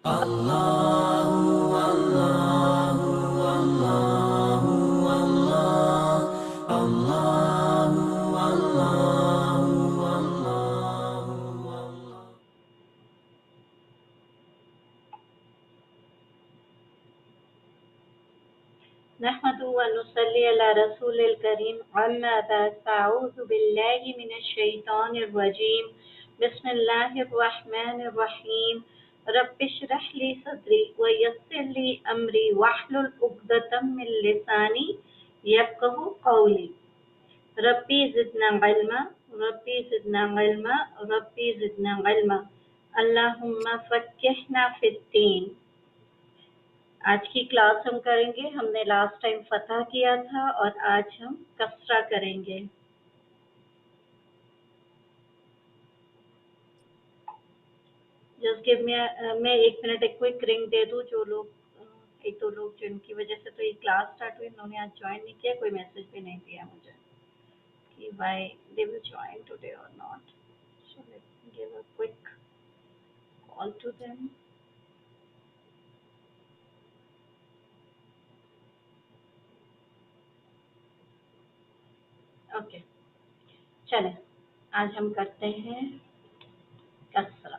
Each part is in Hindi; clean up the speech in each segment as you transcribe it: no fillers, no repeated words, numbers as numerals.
नहमदुहु व नुसल्ली अला रसूलिल करीम अम्मा बाद फ़अऊज़ु बिल्लाहि मिनश शैतानिर रजीम बिस्मिल्लाहिर रहमानिर रहीम रब्बिश्रह ली सदरी व यस्सिर ली अमरी वहलुल उक़दतम मिन लिसानी यफ़क़हू क़ौली रब्बी ज़िदना इल्मा रब्बी ज़िदना इल्मा रब्बी ज़िदना इल्मा अल्लाहुम्मा फ़क्किहना फ़िद्दीन। आज की क्लास हम करेंगे, हमने लास्ट टाइम फतह किया था और आज हम कसरा करेंगे। जस्ट गिव मी मैं 1 मिनट एक क्विक रिंग दे दूं। जो लोग एक दो लोग जिनकी वजह से तो ये क्लास स्टार्ट हुई, उन्होंने आज ज्वाइन नहीं किया, कोई मैसेज भी नहीं दिया मुझे कि why they will join today और not. So let me give a quick call to them. Okay, चलें आज हम करते हैं कसरा।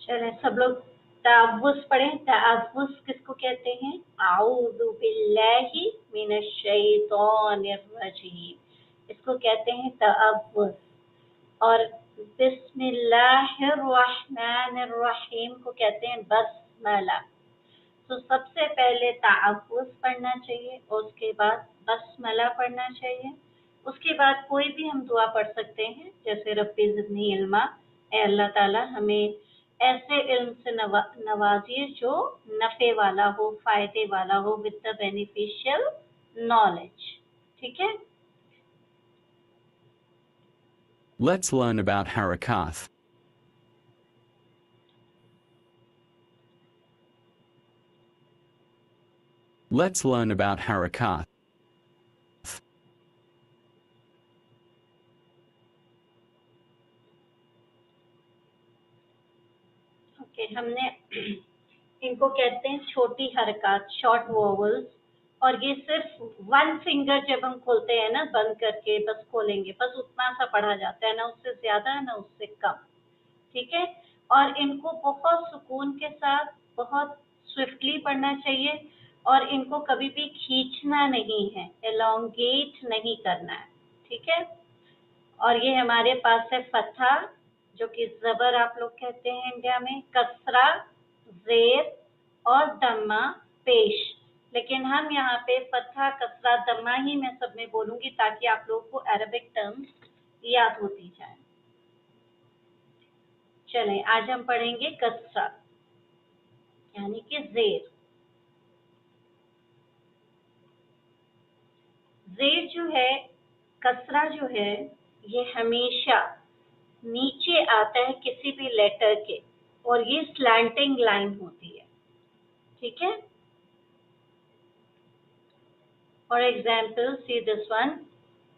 चलें सब लोग तावुज़ पढ़ें। तावुज़ किसको कहते हैं? आऊज़ु बिल्लाहि मिनश शैतानिर रजीम, इसको कहते हैं तावुज़। और बिस्मिल्लाहिर रहमानिर रहीम को कहते हैं बस्मला। तो सबसे पहले तावुज़ पढ़ना चाहिए और उसके बाद बस्मला पढ़ना चाहिए। उसके बाद कोई भी हम दुआ पढ़ सकते हैं, जैसे रब्बी ज़िदनी इल्मा, ए अल्लाह ताला हमें ऐसे इल्म से नवाजिए जो नफ़े वाला हो, फायदे वाला हो, विद द बेनिफिशियल नॉलेज। ठीक है, Let's learn about harakat. Let's learn about harakat. Okay हमने इनको कहते हैं छोटी हरकत, शॉर्ट वोवल्स। और ये सिर्फ वन फिंगर जब हम खोलते हैं ना, बंद करके बस खोलेंगे, बस उतना सा पढ़ा जाता है, ना उससे ज्यादा ना उससे कम। ठीक है, और इनको बहुत सुकून के साथ, बहुत स्विफ्टली पढ़ना चाहिए और इनको कभी भी खींचना नहीं है, एलोंगेट नहीं करना है। ठीक है, और ये हमारे पास है फतहा, जो कि जबर आप लोग कहते हैं इंडिया में, कसरा, जेर और दम्मा पेश। लेकिन हम यहाँ पे फतहा, कसरा, दम्मा ही मैं सब में बोलूंगी ताकि आप लोगों को अरबिक टर्म्स याद होती जाए। चलें आज हम पढ़ेंगे कसरा यानी कि जेर। जेर जो है, कसरा जो है, ये हमेशा नीचे आता है किसी भी लेटर के, और ये स्लैंटिंग लाइन होती है। ठीक है, for example see this one,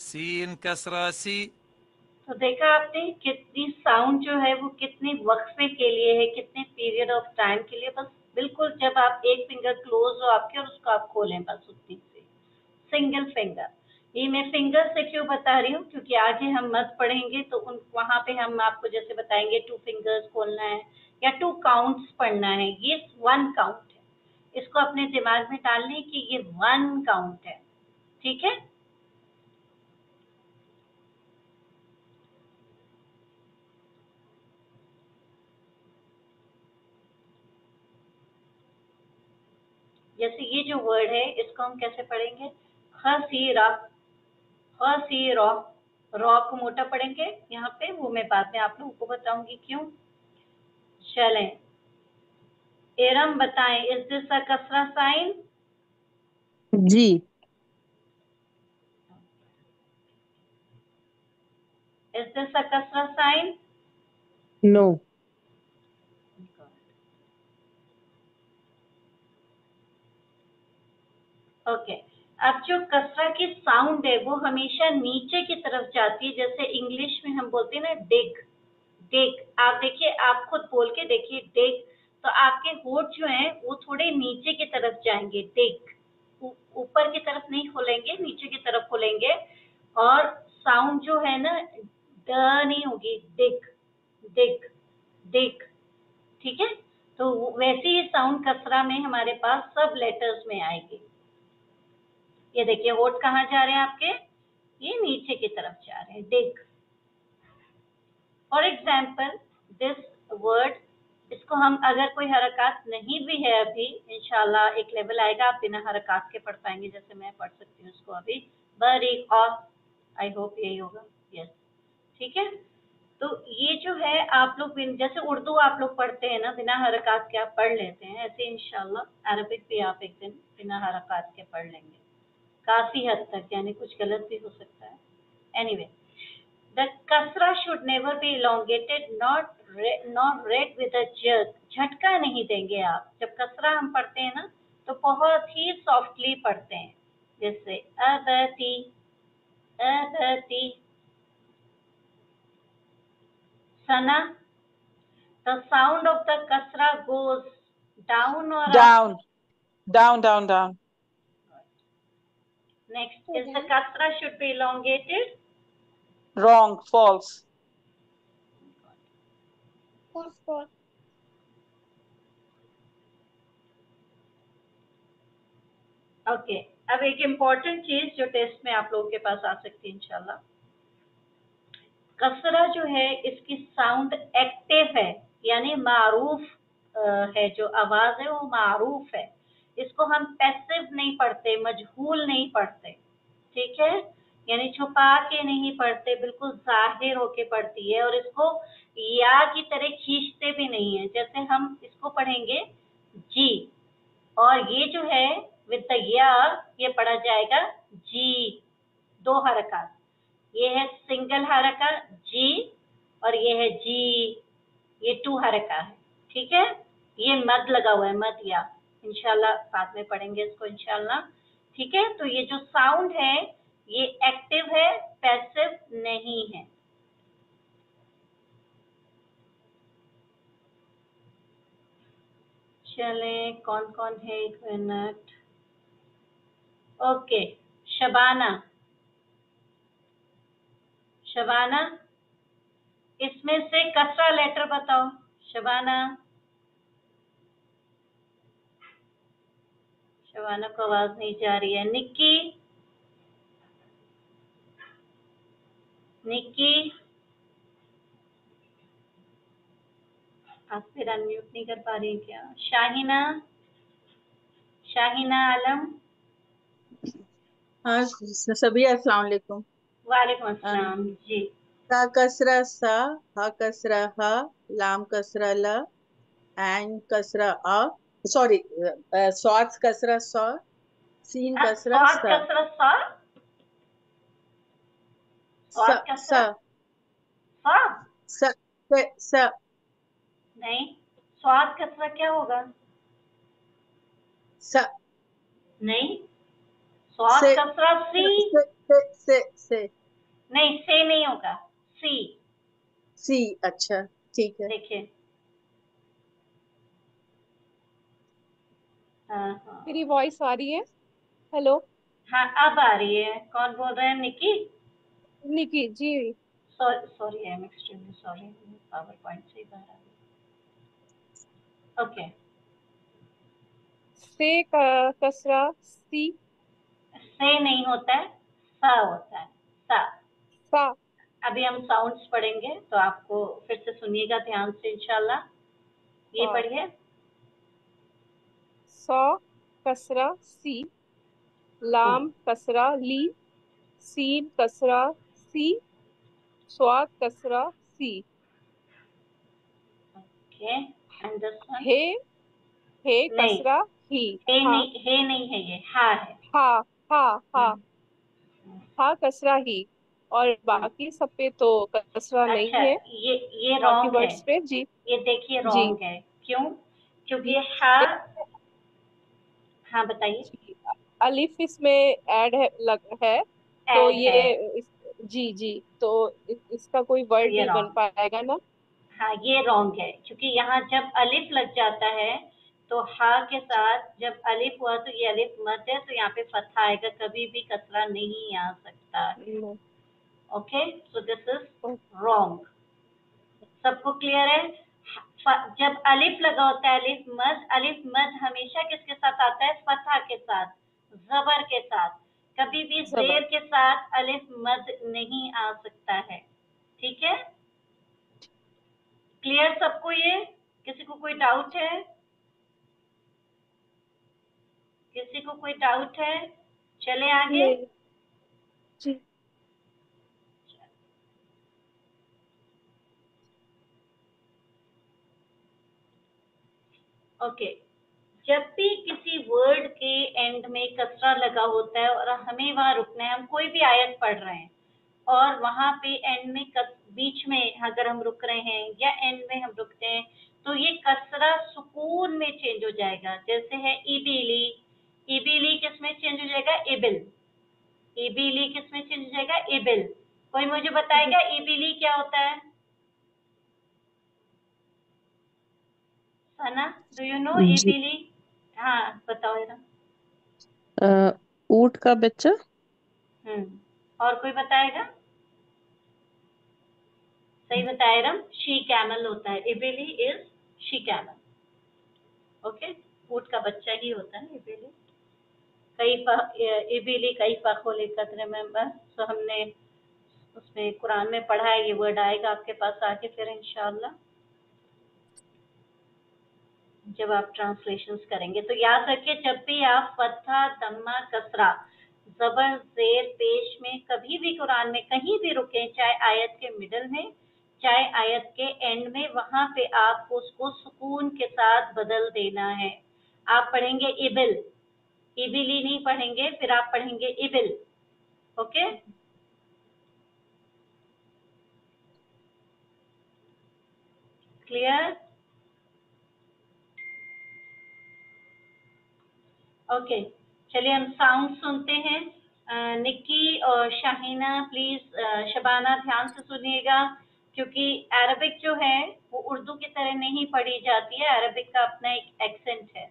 सीन कसरा सी। तो देखा आपने कितनी साउंड जो है वो कितने वक्फे के लिए है, कितने पीरियड ऑफ टाइम के लिए। बस बिल्कुल जब आप एक फिंगर क्लोज हो आपके और उसको आप खोलें, बस उतनी सी सिंगल फिंगर। ये मैं फिंगर से क्यों बता रही हूँ, क्योंकि आगे हम मत पढ़ेंगे तो उन वहां पे हम आपको जैसे बताएंगे 2 फिंगर्स खोलना है या 2 काउंट्स पढ़ना है। ये 1 काउंट है, इसको अपने दिमाग में डाल लें कि ये 1 काउंट है। ठीक है, जैसे ये जो वर्ड है इसको हम कैसे पढ़ेंगे, खसीरा, खसीरा, रॉ को मोटा पढ़ेंगे यहाँ पे, वो मैं बाद में आप लोगों को बताऊंगी क्यों। चलें, इरम बताएं, इज दिस अ कसरा साइन? जी। इज दिस अ कसरा साइन? नो। ओके, अब जो कसरा की साउंड है वो हमेशा नीचे की तरफ जाती है, जैसे इंग्लिश में हम बोलते हैं ना डिग, डिग। आप देखिए, आप खुद बोल के देखिए डिग, तो आपके होठ जो हैं वो थोड़े नीचे की तरफ जाएंगे, डिग। ऊपर की तरफ नहीं खोलेंगे, नीचे की तरफ खोलेंगे, और साउंड जो है ना ड नहीं होगी, डिग, डिग, डिग। ठीक है, तो वैसे ही साउंड कसरा में हमारे पास सब लेटर्स में आएगी। ये देखिए, होठ कहाँ जा रहे हैं आपके, ये नीचे की तरफ जा रहे हैं, डिग। फॉर एग्जाम्पल दिस वर्ड, इसको हम अगर कोई हरकत नहीं भी है अभी, इंशाल्लाह एक लेवल आएगा आप बिना हरकत के पढ़ पाएंगे, जैसे मैं पढ़ सकती हूँ इसको अभी, बरी ऑफ, आई होप यही होगा, यस। ठीक है, तो ये जो है आप लोग जैसे उर्दू आप लोग पढ़ते हैं ना बिना हरकत के, आप पढ़ लेते हैं, ऐसे इंशाल्लाह अरबिक भी आप एक दिन बिना हरकत के पढ़ लेंगे काफी हद तक, यानी कुछ गलत भी हो सकता है। एनीवे, द कसरा should never be elongated, not read with a jerk। झटका नहीं देंगे आप, जब कसरा हम पढ़ते हैं ना तो बहुत ही सॉफ्टली पढ़ते हैं, जैसे अबती, अबती। सना, the sound of the kasra goes down or up? Down, down, down, down. Next, is the kasra should be elongated? Wrong, false. Okay, अब एक इम्पॉर्टेंट चीज जो टेस्ट में आप लोगों के पास आ सकती है इंशाल्लाह, कसरा जो है इसकी साउंड एक्टिव है, यानी मारूफ है, जो आवाज है वो मारूफ है। इसको हम पैसिव नहीं पढ़ते, मजहूल नहीं पढ़ते, ठीक है, यानी छुपा के नहीं पढ़ते, बिल्कुल जाहिर होके पढ़ती है, और इसको या की तरह खींचते भी नहीं है। जैसे हम इसको पढ़ेंगे जी, और ये जो है विद द या, ये पढ़ा जाएगा जी, दो हरकत। ये है सिंगल हरका जी, और ये है जी, ये टू हरका है। ठीक है, ये मद लगा हुआ है, मद या, इंशाल्लाह बाद में पढ़ेंगे इसको इंशाल्लाह। ठीक है, तो ये जो साउंड है ये एक्टिव है, पैसिव नहीं है। चले, कौन कौन है, एक मिनट। ओके, शबाना, शबाना, इसमें से कसरा लेटर बताओ शबाना। शबाना को आवाज नहीं जा रही है। निक्की, निक्की, आप फिर अनम्यूट नहीं कर पा रही हैं क्या? शाहिना, शाहिना आलम। हाँ सभी, अस्सलाम वालेकुम। वालेकुम अस्सलाम जी। सा कसरा सा, हा कसरा हा, लाम कसरा ला, एन कसरा आ, सॉरी, स्वाद कसरा सा, सीन कसरा स्वाद सा, कसरत सा, सा, स्वाद सा, कसरत सा, सा, सा, नहीं, स्वाद कसरा क्या होगा? सा, नहीं, स्वाद से, कसरा सी, से, नहीं से नहीं होगा, सी। सी। अच्छा, ठीक है। देखिए, हाँ हाँ मेरी वॉइस आ रही है? हेलो हाँ, अब आ रही है। कौन बोल रहे हैं? Niki. Niki ji. Sorry sorry, I am extremely sorry, PowerPoint से ही बाहर आ गई। ओके, से कसरा सी, से नहीं होता है, सा होता है, सा। सा, अभी हम साउंड्स पढ़ेंगे तो आपको फिर से सुनिएगा ध्यान से इंशाल्लाह। ये सा, पढ़िए। सौ कसरा सी, लाम कसरा ली, सीन कसरा सी, स्वाद कसरा सी। Okay, and this one? हे, हे नहीं, कसरा ही। हाँ, हे नहीं है, ये हा है। हा, हा, हा, हम्म, हा कसरा ही। और हम्म। बाकी सब पे तो कसरा अच्छा, नहीं है, ये बाकी रॉन्ग है। वर्ड्स पे जी। ये देखिए जी, रॉन्ग है। क्यों? क्योंकि ये हा। हाँ बताइए। जी, अलिफ इसमें ऐड है, है। तो ऐड है, ये इस, जी जी, तो इसका कोई तो वर्ड ये नहीं बन रॉन्ग। पाएगा ना। हाँ, ये रॉन्ग है, क्योंकि यहाँ जब अलिफ लग जाता है तो हा के साथ जब अलिफ हुआ तो ये अलिफ मत है, तो यहाँ पे फतहा आएगा, कभी भी कसरा नहीं आ सकता है। No, okay, so this is ओ, रॉन्ग। सबको क्लियर है? जब अलिफ लगा होता है, अलिफ मद हमेशा किसके साथ आता है? फतहा के साथ, जबर के साथ। कभी भी जबर। जेर के साथ अलिफ मद नहीं आ सकता है। ठीक है? क्लियर सबको ये? किसी को कोई डाउट है? किसी को कोई डाउट है? चले आगे। नहीं जी। ओके, जब भी किसी वर्ड के एंड में कसरा लगा होता है और हमें वहां रुकना है, हम कोई भी आयत पढ़ रहे हैं और वहां पे एंड में बीच में अगर हम रुक रहे हैं या एंड में हम रुकते हैं, तो ये कसरा सुकून में चेंज हो जाएगा। जैसे है इबीली, इबीली किस में चेंज हो जाएगा? इबिल। इबीली किस में चेंज हो जाएगा? इबिल। कोई मुझे बताएगा इबीली क्या होता है? सना, डू यू नो जी। इबीली? हाँ बताओ जरा। ऊंट का बच्चा। और कोई बताएगा? सही बताया रम, शी कैमल होता है। इबिली इज शी कैमल। ओके, ऊंट का बच्चा ही होता है इबिली। इबिली कई फखोले कतरे में बस। तो हमने उसमें कुरान में पढ़ा है, ये वर्ड आएगा आपके पास आगे फिर इंशाल्लाह जब आप ट्रांसलेशंस करेंगे। तो याद रखिए, जब भी आप फतहा, दम्मा, कसरा, जबर, जेर, पेश में कभी भी कुरान में कहीं भी रुके, चाहे आयत के मिडल में चाहे आयत के एंड में, वहां पे आपको उसको सुकून के साथ बदल देना है। आप पढ़ेंगे इबिल, इबिली नहीं पढ़ेंगे, फिर आप पढ़ेंगे इबिल। Okay, clear? ओके, चलिए हम साउंड सुनते हैं। निक्की और शाहीना प्लीज, शबाना ध्यान से सुनिएगा, क्योंकि अरबिक जो है वो उर्दू की तरह नहीं पढ़ी जाती है, अरबिक का अपना एक एक्सेंट है।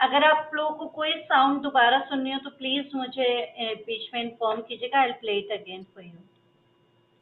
अगर आप लोगों को कोई साउंड दोबारा सुननी हो तो प्लीज मुझे बीच में इन्फॉर्म कीजिएगा, I play it again for you.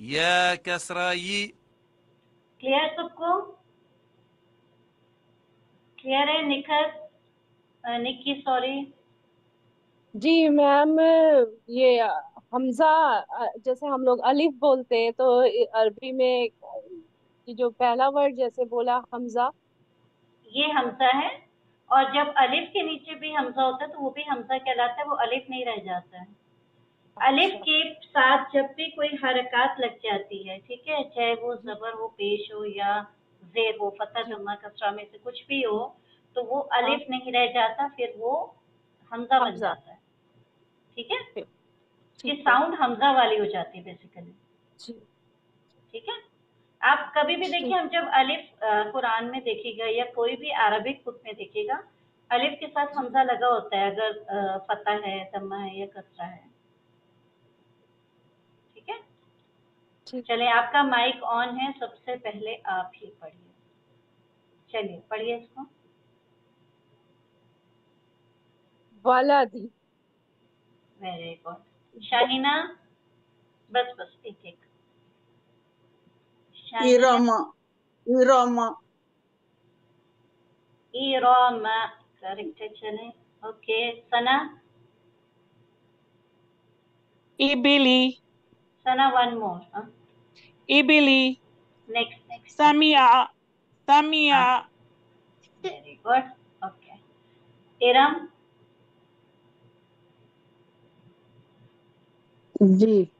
या कसरा यी, क्लियर सबको? क्लियर है निखत? निक्की सॉरी। जी मैम, ये हमजा, जैसे हम लोग अलिफ बोलते हैं तो अरबी में ये जो पहला वर्ड जैसे बोला हमजा। ये हमजा है, और जब अलिफ के नीचे भी हमजा होता है तो वो भी हमजा कहलाता है, वो अलिफ नहीं रह जाता है। अलिफ अच्छा। के साथ जब भी कोई हरकत लग जाती है, ठीक है, चाहे वो जी जबर हो, पेश हो, या जेर हो, फतह जी। दम्मा कसरा में से कुछ भी हो, तो वो हाँ, अलिफ नहीं रह जाता, फिर वो हमजा बन हमजा। जाता है। ठीक है, ठीक। उसकी ठीक है। साउंड हमजा वाली हो जाती है बेसिकली। जी। ठीक है, आप कभी भी देखिए, ठीक। हम जब अलिफ कुरान में देखिएगा या कोई भी अरबिक बुक में देखिएगा, अलिफ के साथ जी। हमजा लगा होता है, अगर फतह है, दम्मा है या कसरा है। ठीक है, ठीक। चलिए आपका माइक ऑन है, सबसे पहले आप ही पढ़िए। चलिए पढ़िए इसको। वलदी। Very good. व- शाहिना, बस बस एक एक। शाहिना, इरमा, इरमा, इरोमा, करेक्ट है, चले। Okay, Sana, Ibili, Sana one more. Ibili, next next next. Samia, हाँ, Samia, very good. Okay, Iram, जी,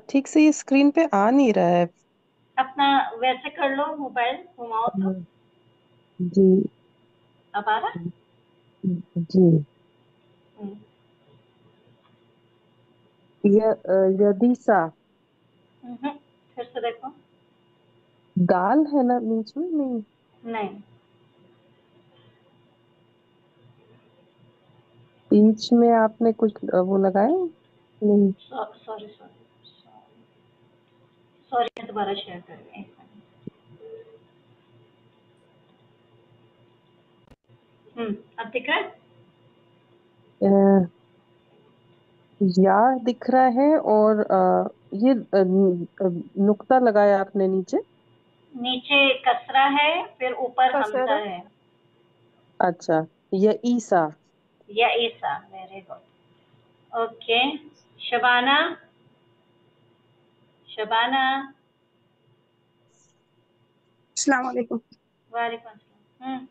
ठीक से ये स्क्रीन पे आ नहीं रहा है। अपना वैसे कर लो, मोबाइल घुमाओ तो। जी अब आ रहा? जी। हम्म, यदीसा, फिर से देखो। दाल है ना बीच में? नहीं, नहीं, बीच में आपने कुछ वो लगाया? नहीं। सॉरी सॉरी सॉरी, मैं दोबारा शेयर कर रही हूँ, एक मिनट। अब दिख रहा है? अ, या दिख रहा है, और ये नुक्ता लगाया आपने नीचे। नीचे कसरा है, फिर ऊपर हमजा कसरा। है। अच्छा, या ईसा। या ईसा, very good. Okay, Shabana, Shabana, अस्सलाम वालेकुम। वालेकुम अस्सलाम।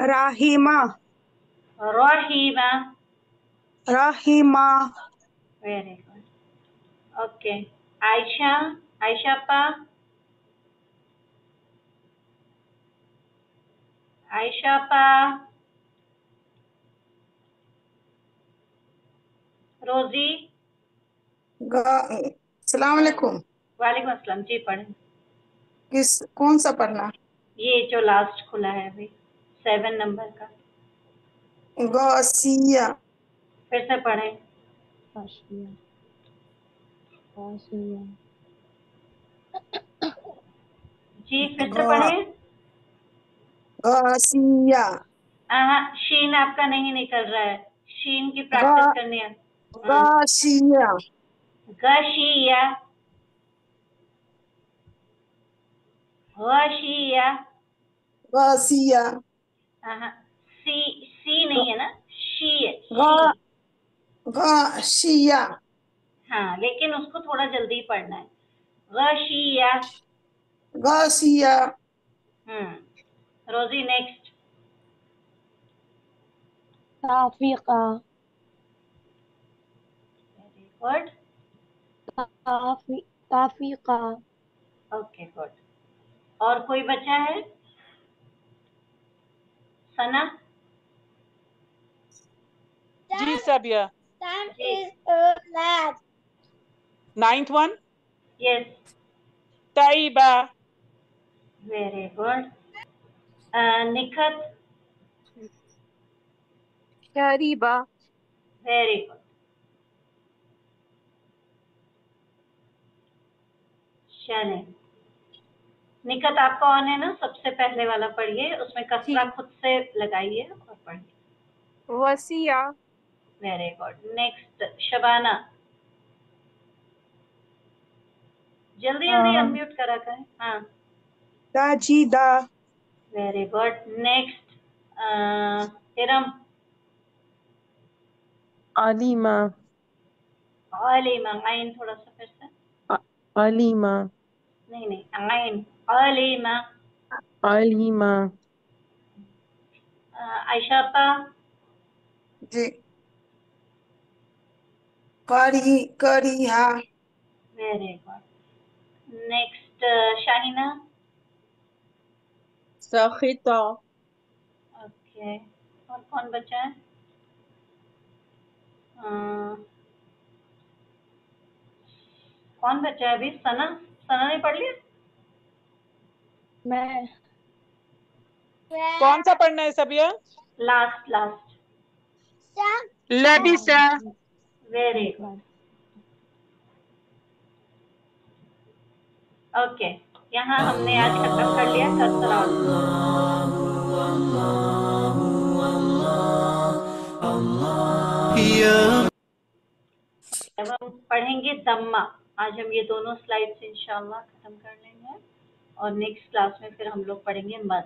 Rahima, Rahima, Rahima, very good. Okay, Ayesha, Ayesha पा, आयशा पा, रोजी, अस्सलाम वालेकुम। वालेकुम अस्सलाम जी, पढ़े। कौन सा पढ़ना? ये जो लास्ट खुला है अभी, 7 नंबर का, गौसिया, फिर से पढ़े। हाशिया, हाशिया। जी फिर से गौ पढ़े। गौसिया, शीन आपका नहीं निकल रहा है, शीन की गौ प्रैक्टिस करनी है। गौसिया, गशिया, गशिया। गौसिया, सी, सी नहीं है ना, शी है, गौ शी। गौसिया, हाँ, लेकिन उसको थोड़ा जल्दी पढ़ना है। Ghashiya. Gausiya, Rosy next. Tafika, very good. Tafika. Okay good. और कोई बचा है? सना Ji Sabia, जी, ninth one, yes, Taiba, very good. Nikhat, Shariba. Very good. चलें, निकत आपका ऑन है ना? सबसे पहले वाला पढ़िए, उसमें कसरा जी। खुद से लगाइए और पढ़िए। Wasiya. Very good. Next Shabana, जल्दी जल्दी अनम्यूट करा करें। हाँ, Sajida, very good. Next Iram. Alima, Alima, आइन थोड़ा सा फिर से। अलीमा, नहीं नहीं, आइन, अलीमा। अलीमा, आयशा अपा। जी, Kariha, very good. Next Shahina. Sakhita, okay, और कौन बचा है? कौन बचा है अभी? सना, सना ने पढ़ लिया? मैं कौन सा पढ़ना है Sabiya? Last last. Labisa. Very good. Okay, यहाँ हमने आज खत्म कर लिया कसरा। अब हम पढ़ेंगे दम्मा। आज हम ये दोनों स्लाइड्स इंशाल्लाह खत्म कर लेंगे और नेक्स्ट क्लास में फिर हम लोग पढ़ेंगे मद।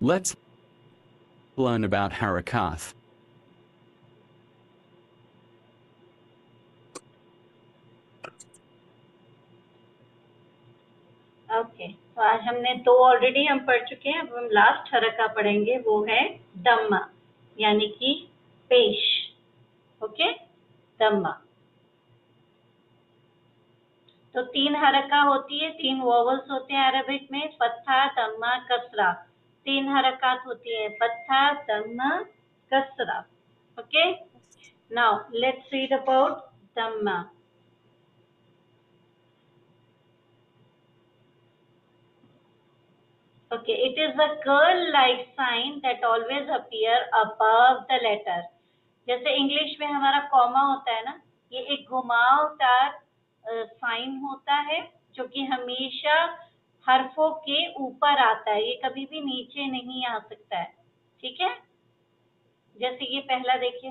Let's learn about harakat. Okay, तो आज हमने दो ऑलरेडी हम पढ़ चुके हैं। अब हम लास्ट हरका पढ़ेंगे, वो है दम्मा, यानी कि पेश। ओके, दम्मा। तो तीन हरका होती है, तीन वोवल्स होते हैं अरबिक में, फत्हा, दम्मा, कसरा। तीन हरकत होती है, फत्हा, दम्मा, कसरा। Okay, now let's read about दम्मा। Okay, it is a curl-like sign that always appear above the letter. जैसे इंग्लिश में हमारा कॉमा होता है ना, ये एक घुमावदार साइन होता है जो कि हमेशा हरफों के ऊपर आता है, ये कभी भी नीचे नहीं आ सकता है। ठीक है, जैसे ये पहला देखिए,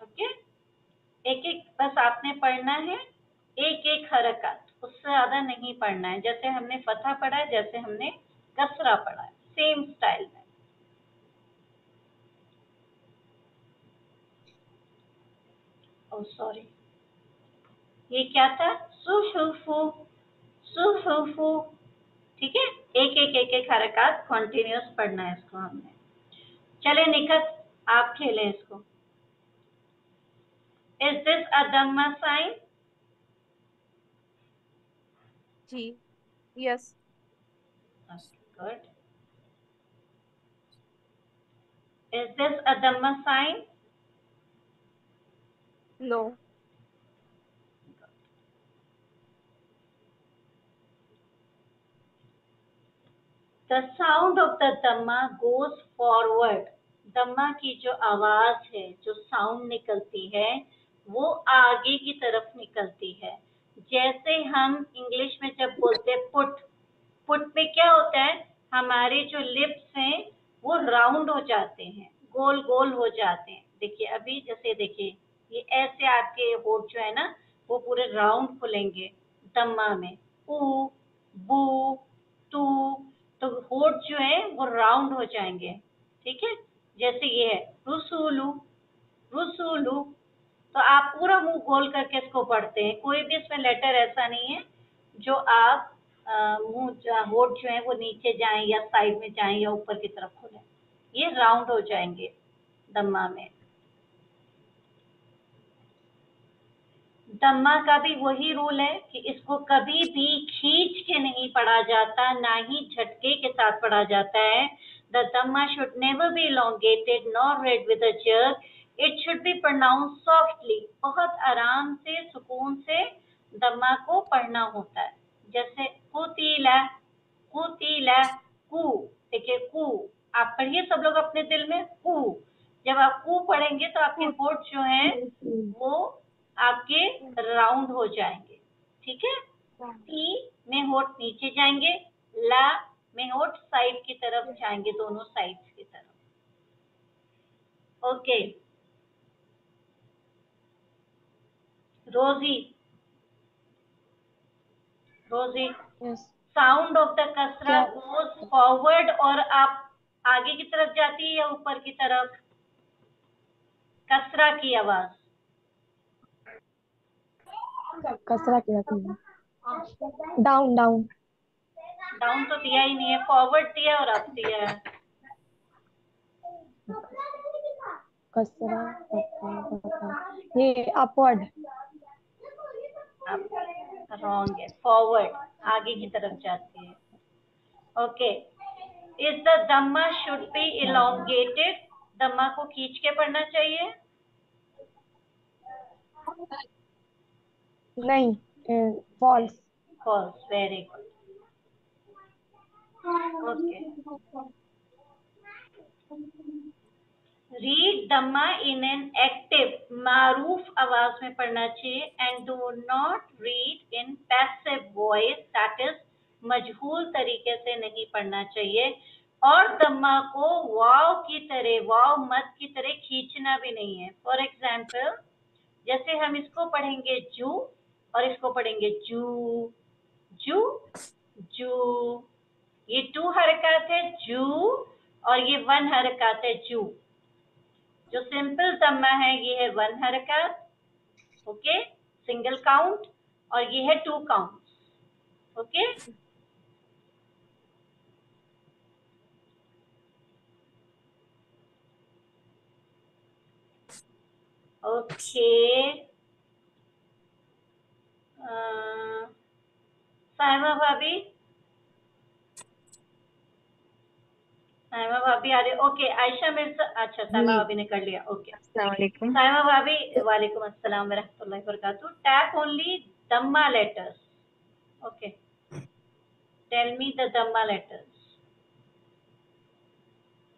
ओके। एक एक बस आपने पढ़ना है, एक एक हरकत, उससे ज्यादा नहीं पढ़ना है। जैसे हमने फतह पढ़ा है, जैसे हमने कसरा पढ़ा है, सेम स्टाइल में। ओह सॉरी, ये क्या था? सुशुफु, सुशुफु। ठीक है, एक एक हरकत कॉन्टिन्यूस पढ़ना है इसको हमने। चले निकट, आप खेलें इसको। इज दिस अ दम्मा साइन? जी। Yes. Good. Is this a दम्मा sign? No. The sound of the dhamma goes forward. दम्मा की जो आवाज है, जो साउंड निकलती है, वो आगे की तरफ निकलती है। जैसे हम इंग्लिश में जब बोलते हैं पुट, पुट में क्या होता है, हमारे जो लिप्स हैं वो राउंड हो जाते हैं, गोल गोल हो जाते हैं। देखिए अभी, जैसे देखिए ये ऐसे आपके होठ जो है ना, वो पूरे राउंड खुलेंगे दम्मा में। ऊ, बू, तू, तो होठ जो है वो राउंड हो जाएंगे। ठीक है, जैसे ये है रुसूलू, रुसूलू, तो आप पूरा मुंह खोल करके इसको पढ़ते हैं, कोई भी इसमें लेटर ऐसा नहीं है जो आप मुंह होठ जो है वो नीचे जाएं या साइड में जाएं या ऊपर की तरफ खुलें, ये राउंड हो जाएंगे दम्मा में। दम्मा का भी वही रूल है कि इसको कभी भी खींच के नहीं पढ़ा जाता, ना ही झटके के साथ पढ़ा जाता है। द दम्मा should never be elongated nor read with a jerk. It should be pronounced softly. बहुत आराम से सुकून से दम्मा को पढ़ना होता है। जैसे कुतीला, कुतीला, कू, देखिए कू, आप पढ़िए सब लोग अपने दिल में कू। जब आप कू पढ़ेंगे तो आपके होठ जो हैं वो आपके राउंड हो जाएंगे, ठीक है। ई में होठ नीचे जाएंगे, ला में होठ साइड की तरफ जाएंगे, दोनों साइड्स की तरफ। Okay, Rosy, Rosy, sound of the कसरा गोज फॉरवर्ड, और आप आगे की तरफ जाती है या ऊपर की तरफ? कसरा की आवाज कसरा क्या डाउन डाउन डाउन तो दिया ही नहीं है, फॉरवर्ड दिया और अप दिया है। कसरा ये अपवर्ड, रॉन्ग है, फॉरवर्ड आगे की तरफ जाती है। ओके, इज द दम्मा शुड बी elongated, दम्मा को खींच के पढ़ना चाहिए? नहीं, false, false, very good. Okay, read दम्मा इन एन एक्टिव, मारूफ आवाज में पढ़ना चाहिए, and do not read in passive voice, that is मजहूल तरीके से नहीं पढ़ना चाहिए। और दम्मा को वाव की तरह, वाव मद की तरह खींचना भी नहीं है। फॉर एग्जाम्पल, जैसे हम इसको पढ़ेंगे जू और इसको पढ़ेंगे जू, जू, जू, ये 2 हरकत है जू, और ये 1 हरकत है जू। जो सिंपल दम्मा है ये है 1 हरकत, ओके, सिंगल काउंट, और ये है 2 काउंट, ओके। ओके, साइमा भाभी, साइमा भाभी आ रही, ओके। आयशा मिर्जा, अच्छा साइमा भाभी ने कर लिया, ओके। साइमा भाभी, वालेकुम अस्सलाम वरहमतुल्लाहि वबरकातुहू। टैप ओनली दम्मा letters, okay, tell me the दम्मा लेटर्स।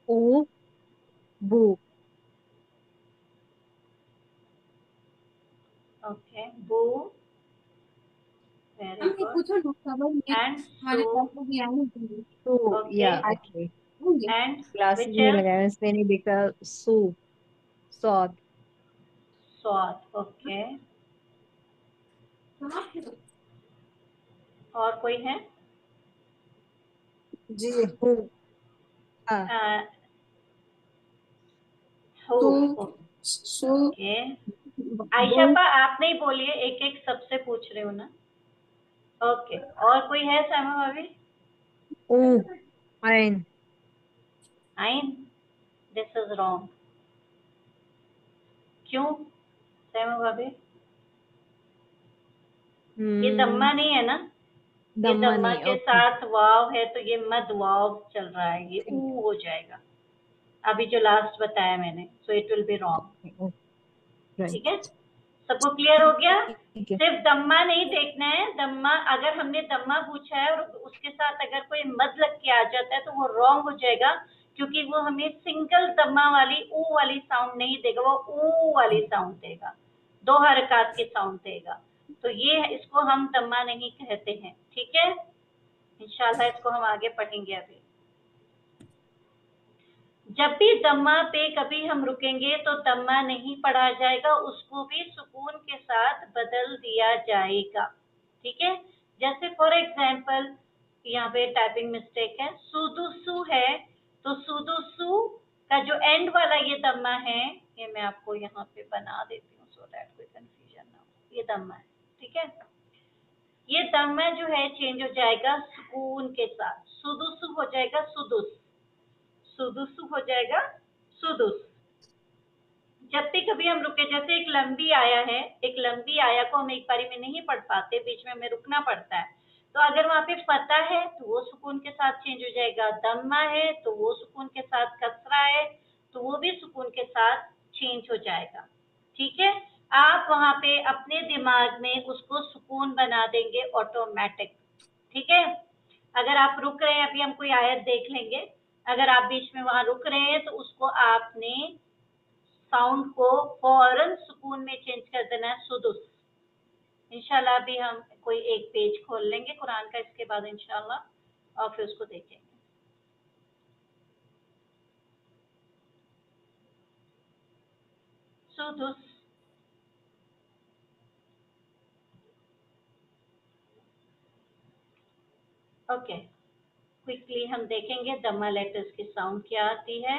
ऊ, बू, ओके, बू, वेरी गुड, एंड सू, ओके, एंड ग्लासेस विच नहीं एल्स? लगाया इसलिए नहीं दिख रहा। सू, सौद, स्वाद, ओके। और कोई है? जी, हू, हाँ, सू, ओके, आयशा आप नहीं बोलिए, एक एक सबसे पूछ रही हूँ ना। ओके, और कोई है सामा भाभी? ऊ, आइन, आइन, दिस इज रॉन्ग। क्यों सामा भाभी? ये दम्मा नहीं है ना, ये दम्मा दम्मा नहीं, के ओके, साथ वाव है, तो ये मद वाव चल रहा है, ये ऊ हो जाएगा अभी जो लास्ट बताया मैंने, so it will be wrong, ठीक है। सबको क्लियर हो गया? ठीक है, सिर्फ दम्मा नहीं देखना है, दम्मा अगर हमने दम्मा पूछा है और उसके साथ अगर कोई मद लग के आ जाता है तो वो रॉन्ग हो जाएगा, क्योंकि वो हमें सिंगल दम्मा वाली ऊ वाली साउंड नहीं देगा, वो ऊ वाली साउंड देगा, 2 हरकत की साउंड देगा। तो ये इसको हम दम्मा नहीं कहते हैं, ठीक है। इंशाल्लाह इसको हम आगे पढ़ेंगे। अभी जब भी दम्मा पे कभी हम रुकेंगे तो दम्मा नहीं पढ़ा जाएगा, उसको भी सुकून के साथ बदल दिया जाएगा, ठीक है। जैसे फॉर एग्जाम्पल यहाँ पे टाइपिंग मिस्टेक है, सुदुसु है तो सुदुसु का जो एंड वाला ये दम्मा है, ये मैं आपको यहाँ पे बना देती हूँ सो दैट कोई कंफ्यूजन ना हो। ये दम्मा है, ठीक है। ये दम्मा जो है चेंज हो जाएगा सुकून के साथ, सुदुस हो जाएगा सुदुस, सुदुस हो जाएगा सुदुस। जब भी कभी हम रुके, जैसे एक लंबी आया है, एक लंबी आया को हम एक बारी में नहीं पढ़ पाते, बीच में हमें रुकना पड़ता है, तो अगर वहाँ पे फता है तो वो सुकून के साथ चेंज हो जाएगा, दम्मा है तो वो सुकून के साथ, कसरा है तो वो भी सुकून के साथ चेंज हो जाएगा, ठीक है। आप वहाँ पे अपने दिमाग में उसको सुकून बना देंगे ऑटोमेटिक, ठीक है। अगर आप रुक रहे हैं, अभी हम कोई आयत देख लेंगे, अगर आप बीच में वहां रुक रहे हैं तो उसको आपने साउंड को फौरन सुकून में चेंज कर देना है, सुदुस। इंशाल्लाह अभी हम कोई एक पेज खोल लेंगे कुरान का इसके बाद इंशाल्लाह, और फिर उसको देखेंगे। सुदुस, ओके। क्विकली हम देखेंगे दम्मा लेटर्स की साउंड क्या आती है।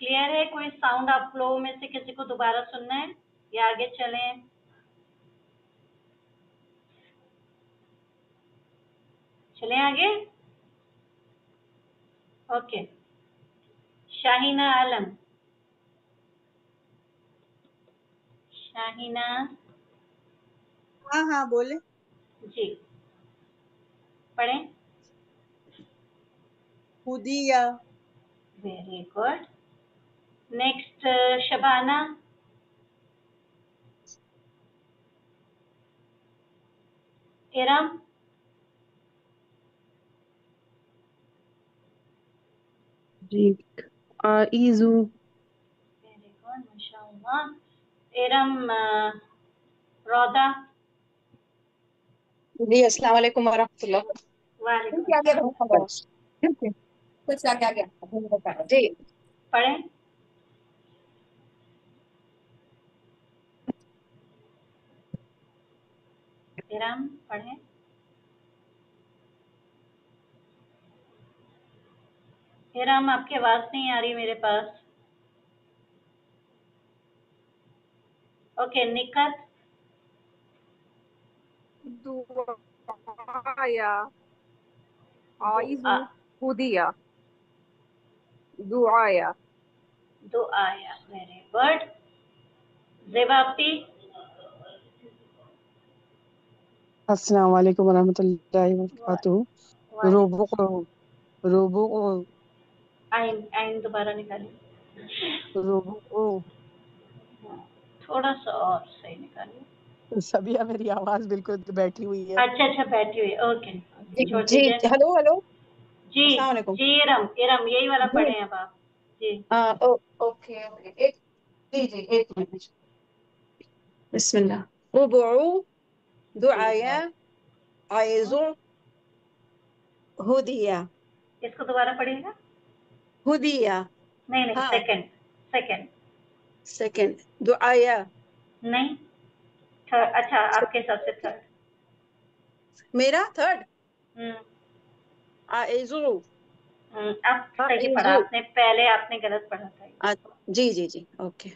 क्लियर है? कोई साउंड आप लोगों में से किसी को दोबारा सुनना है या आगे चलें? चलें आगे? ओके। शाहीना आलम, शाहीना हाँ हाँ बोले। जी, पढ़ें। Khudiya, very good. Next Shabana, Iram, जी ईजू, वेरी गुड माशाअल्लाह। इरम, रौदा, जी अस्सलाम वालेकुम वरहमतुल्लाह। वालेकुम क्या गया सलाम। कुछ क्या गया जी। पढ़ें। इरम पढ़ें। इरम आपकी आवाज नहीं आ रही मेरे पास। ओके, निकत, दुआया, आइजू, दुआ, खुदिया, दुआया। दुआया, वेरी गुड। ज़ेबाती, अस्सलाम वालेकुम वरहमतुल्लाहि वबरकातुहू। वालेकुम। रोबो रोबो आइन आइन दोबारा निकालिए। रोबो थोड़ा सा और सही निकालिए। सबिया, मेरी आवाज बिल्कुल बैठी हुई है। अच्छा अच्छा, बैठी हुई, ओके, छोड़ जी दीजिए। हेलो हेलो जी अस्सलाम वालेकुम जी, इरम इरम यही वाला जी। पढ़े अब आप। जी ओके ओके एक जी जी एक मिनट बिस्मिल्लाह। रुबू दुआया आइजु हुदिया इसको दोबारा पढ़िएगा। हुदिया नहीं नहीं, हाँ सेकंड सेकंड सेकंड दुआया नहीं, थर्ड। अच्छा, आपके हिसाब से थर्ड। मेरा थर्ड हम्म आइजू अब सही पढ़ा आइजू आपने, पहले आपने गलत पढ़ा था। जी जी जी ओके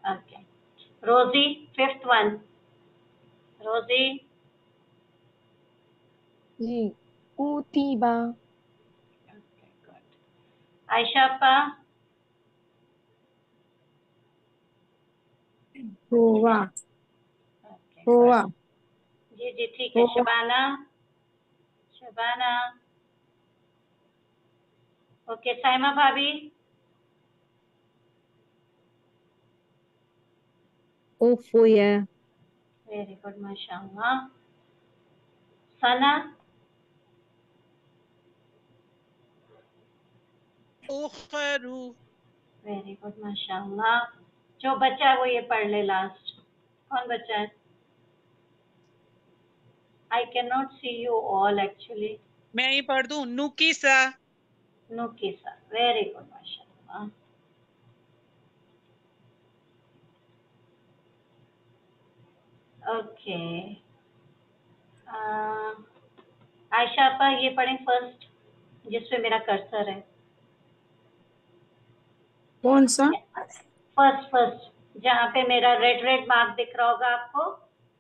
ओके, रोजी, फिफ्थ वन। रोजी, जी ऊतीबा आयशा अपा, हुआ ओके हुआ गुड। जी जी ठीक है। हुआ शबाना, शबाना, ओके। साइमा भाभी, उफुया वेरी गुड माशाल्लाह। सना, उखरू वेरी गुड माशाल्लाह। जो बच्चा है वो ये पढ़ ले लास्ट। कौन बच्चा है? I can not see you all actually. मैं ही पढ़ दूं। नुकीसा नुकीसा, वेरी गुड माशाल्लाह। ओके, आयशा अपा ये पढ़ें फर्स्ट, जिसपे मेरा कर्सर है। कौन सा फर्स्ट फर्स्ट, जहाँ पे मेरा रेड रेड मार्क दिख रहा होगा आपको,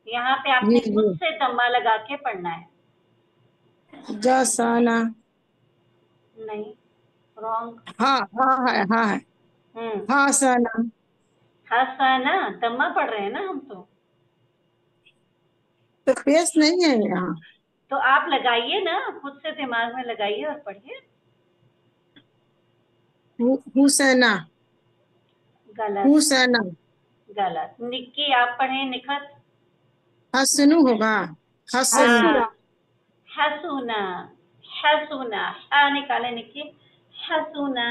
यहाँ पे जी आपने खुद जी से दम्मा लगा के पढ़ना है। जासाना नहीं, रॉन्ग। हाँ हाँ है हाँ है हम्म, हाँ सना हसाना, दम्मा पढ़ रहे हैं ना हम तो पेश नहीं है यहाँ तो आप लगाइए ना, खुद से दिमाग में लगाइए और पढ़िए। हुसैना गलत, हुसैना गलत। निक्की आप पढ़े, निखत। हसनु होगा हसनु हाँ, हसुना हसूना, हसूना, हा निकाले निक्की, हसूना।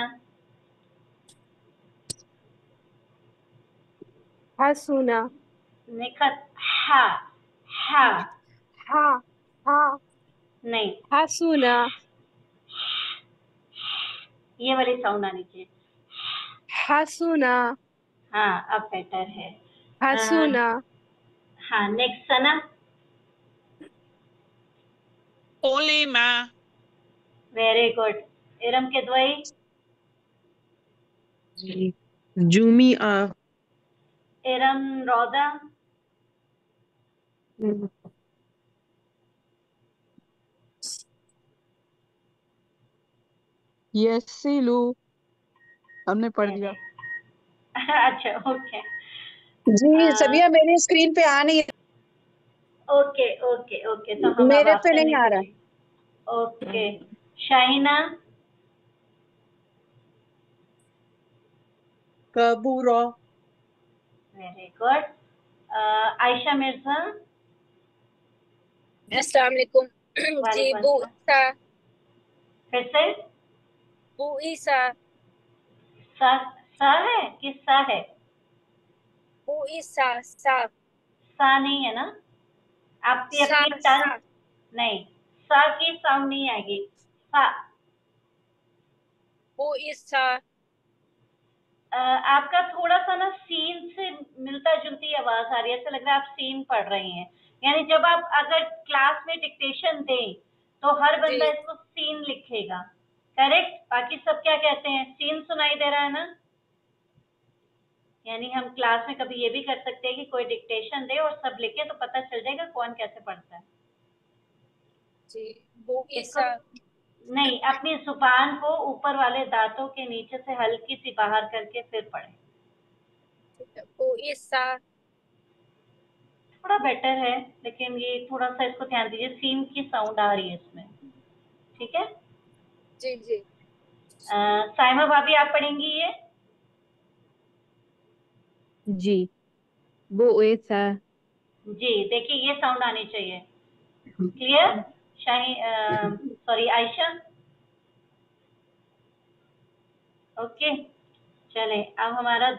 हसूना निखत, हा, हा, हा हा नहीं, हसूना ये वाली साउंड आनी चाहिए। हसूना हाँ, अब बेटर है। हसूना हाँ, नेक्स्ट सना। ओलीमा वेरी गुड। इरम के दुआई, जुमिया इरम रौदा, यसिलु हमने पढ़ लिया। अच्छा ओके। जी सबिया मेरी स्क्रीन पे आ नहीं ओके ओके ओके, तो हम अब मेरे पे आफ्टर नहीं नहीं आ रहा पूछेंगे। Okay, Shahina, Kabura very good. Ayesha Mirza, अस्सलाम वालेकुम। जी वालेकुम अस्सलाम। फिर से, बुईसा सा, सा है कि सा है? बुईसा सा सा नहीं है ना? आपकी सा अपनी सा टंग, नहीं, सा की साउंड नहीं आएगी। सा, बुईसा आपका थोड़ा सा ना सीन से मिलता जुलती आवाज आ रही है, ऐसा लग रहा है आप सीन पढ़ रही हैं। यानी जब आप अगर क्लास में डिक्टेशन दें तो हर जी बंदा इसको सीन लिखेगा, करेक्ट? बाकी सब क्या कहते हैं? सीन सुनाई दे रहा है ना? यानी हम क्लास में कभी ये भी कर सकते हैं कि कोई डिक्टेशन दे और सब लिखे, तो पता चल जाएगा कौन कैसे पढ़ता है। जी इसको बुईसा नहीं, अपनी जुबान को ऊपर वाले दांतों के नीचे से हल्की सी बाहर करके फिर पढ़े। बुईसा थोड़ा बेटर है, लेकिन ये थोड़ा सा इसको ध्यान दीजिए, सीन की साउंड आ रही है इसमें। ठीक है। जी जी साइमा भाभी आप पढ़ेंगी ये? जी बुईसा जी, देखिए ये साउंड आनी चाहिए। क्लियर? शाही, सॉरी आयशा। ओके, चलें अब हमारा